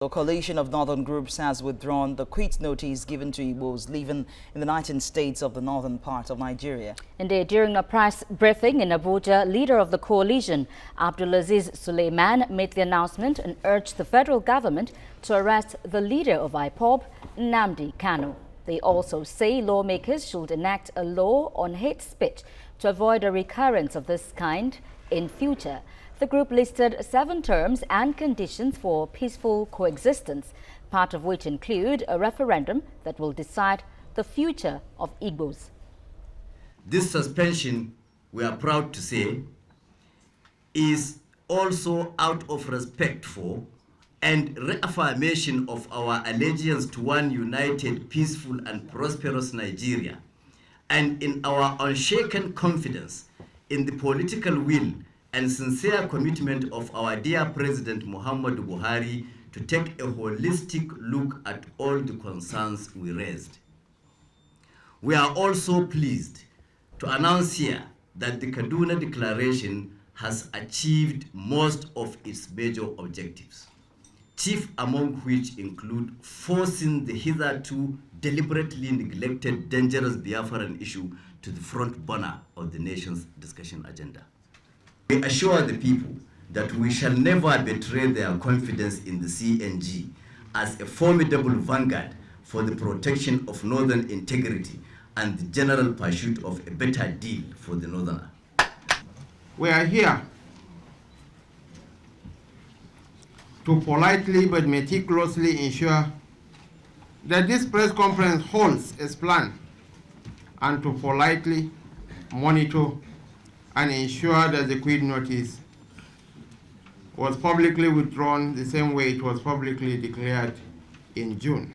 The coalition of northern groups has withdrawn the quit notice given to Igbos living in the 19 states of the northern part of Nigeria. Indeed, during a press briefing in Abuja, leader of the coalition, Abdulaziz Suleiman, made the announcement and urged the federal government to arrest the leader of IPOB, Nnamdi Kanu. They also say lawmakers should enact a law on hate speech to avoid a recurrence of this kind in future. The group listed 7 terms and conditions for peaceful coexistence, part of which include a referendum that will decide the future of Igbos. This suspension, we are proud to say, is also out of respect for and reaffirmation of our allegiance to one united, peaceful and prosperous Nigeria, and in our unshaken confidence in the political will and sincere commitment of our dear President Muhammadu Buhari to take a holistic look at all the concerns we raised. We are also pleased to announce here that the Kaduna Declaration has achieved most of its major objectives, chief among which include forcing the hitherto deliberately neglected dangerous Biafran issue to the front burner of the nation's discussion agenda. We assure the people that we shall never betray their confidence in the CNG as a formidable vanguard for the protection of northern integrity and the general pursuit of a better deal for the northerner. We are here to politely but meticulously ensure that this press conference holds as planned, and to politely monitor and ensure that the quit notice was publicly withdrawn the same way it was publicly declared in June.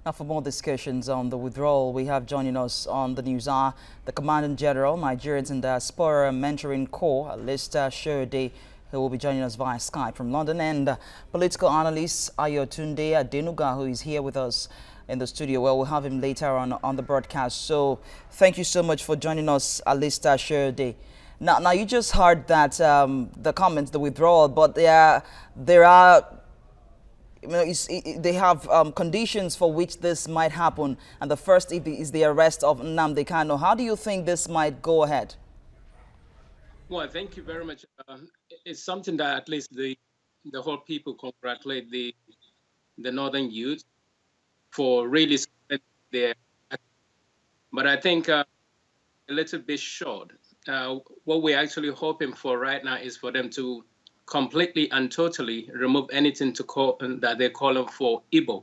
Now, for more discussions on the withdrawal, we have joining us on the news hour the Commandant General, Nigerians in Diaspora Mentoring Corps, Alistair Soyode, who will be joining us via Skype from London, and political analyst Ayotunde Adenuga, who is here with us in the studio. Well, we'll have him later on the broadcast. So thank you so much for joining us, Alistair Soyode. Now you just heard that the comments, the withdrawal, but there are you know, they have conditions for which this might happen, and the first is the arrest of Nnamdi Kanu. How do you think this might go ahead? Well, thank you very much. It's something that at least the whole people congratulate the northern youth for really there. But I think a little bit short. What we're actually hoping for right now is for them to completely and totally remove anything that they're calling for Igbo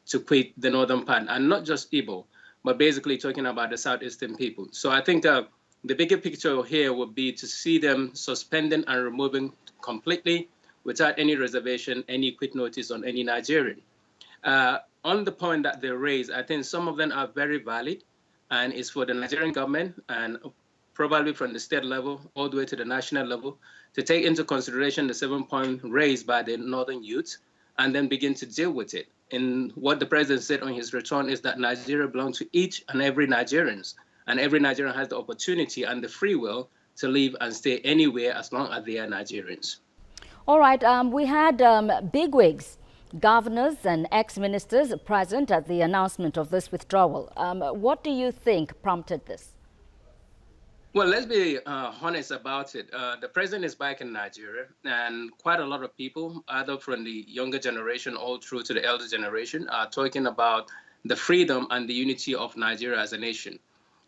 to quit the northern part, and not just Igbo, but basically talking about the southeastern people. So I think the bigger picture here would be to see them suspending and removing completely, without any reservation, any quit notice on any Nigerian. On the point that they raise, I think some of them are very valid, and it's for the Nigerian government and probably from the state level all the way to the national level to take into consideration the 7-point raised by the northern youth and then begin to deal with it. And what the president said on his return is that Nigeria belongs to each and every Nigerian, and every Nigerian has the opportunity and the free will to live and stay anywhere as long as they are Nigerians. All right, we had bigwigs, governors and ex-ministers present at the announcement of this withdrawal. What do you think prompted this? Well, let's be honest about it. The president is back in Nigeria, and quite a lot of people, either from the younger generation all through to the elder generation, are talking about the freedom and the unity of Nigeria as a nation.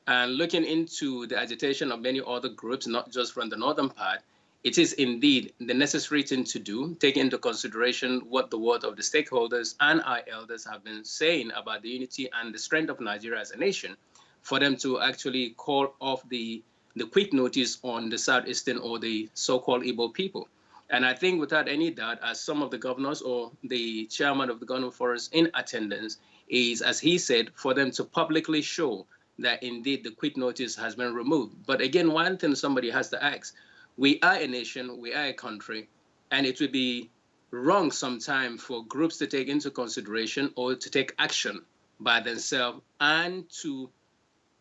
And looking into the agitation of many other groups, not just from the northern part, it is indeed the necessary thing to do, taking into consideration what the word of the stakeholders and our elders have been saying about the unity and the strength of Nigeria as a nation, for them to actually call off the quit notice on the southeastern or the so-called Igbo people. And I think without any doubt, as some of the governors or the chairman of the governor forums in attendance is, as he said, for them to publicly show that indeed the quit notice has been removed. But again, one thing somebody has to ask, we are a nation, we are a country, and it would be wrong sometime for groups to take into consideration or to take action by themselves and to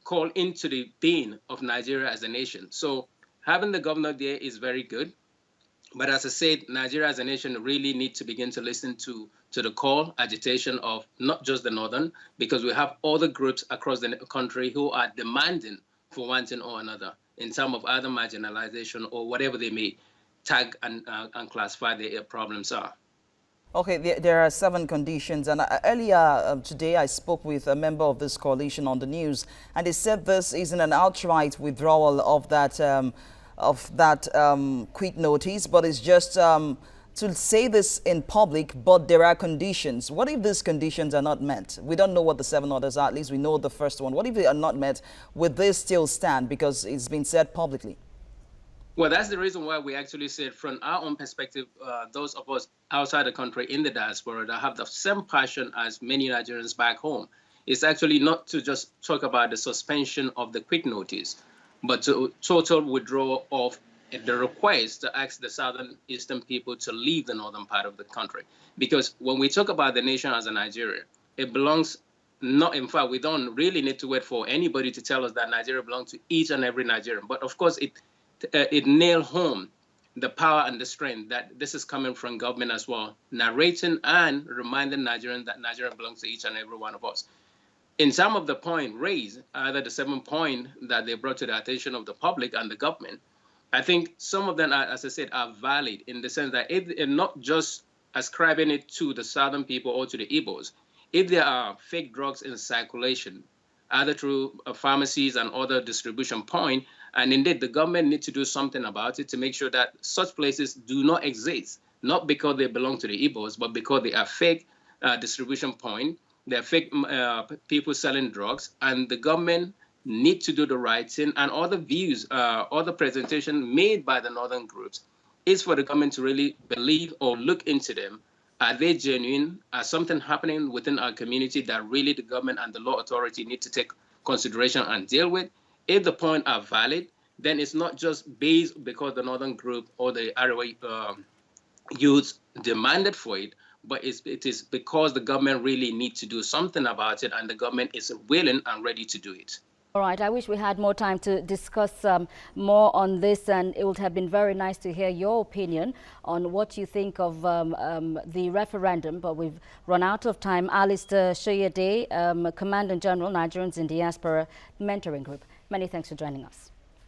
call into the being of Nigeria as a nation. So having the governor there is very good. But as I said, Nigeria as a nation really need to begin to listen to the call, agitation of not just the Northern, because we have other groups across the country who are demanding for one thing or another in terms of either marginalization or whatever they may tag and classify their problems are. Okay, there are 7 conditions, and earlier today I spoke with a member of this coalition on the news, and they said this isn't an outright withdrawal of that quit notice, but it's just to say this in public, but there are conditions. What if these conditions are not met? We don't know what the 7 others are, at least we know the first one. What if they are not met? Would this still stand because it's been said publicly? Well, that's the reason why we actually said from our own perspective, those of us outside the country in the diaspora that have the same passion as many Nigerians back home, is actually not to just talk about the suspension of the quit notice, but to total withdrawal of the request to ask the southern eastern people to leave the northern part of the country. Because when we talk about the nation as a Nigeria, it belongs not, in fact, we don't really need to wait for anybody to tell us that Nigeria belongs to each and every Nigerian. But of course, it nailed home the power and the strength that this is coming from government as well, narrating and reminding Nigerians that Nigeria belongs to each and every one of us. In some of the point raised, either the 7 point that they brought to the attention of the public and the government, I think some of them, are, as I said, are valid in the sense that if they're not just ascribing it to the southern people or to the Igbos, if there are fake drugs in circulation, either through pharmacies and other distribution points, and indeed the government needs to do something about it to make sure that such places do not exist, not because they belong to the Igbos, but because they are fake distribution points, they are fake people selling drugs, and the government need to do the right thing, and all the views, all the presentation made by the northern groups is for the government to really believe or look into them. Are they genuine? Are something happening within our community that really the government and the law authority need to take consideration and deal with? If the points are valid, then it's not just based because the northern group or the Arewa youths demanded for it, but it is because the government really needs to do something about it, and the government is willing and ready to do it. All right, I wish we had more time to discuss more on this, and it would have been very nice to hear your opinion on what you think of the referendum, but we've run out of time. Alistair Soyode, Commandant General, Nigerians in Diaspora Mentoring Group. Many thanks for joining us.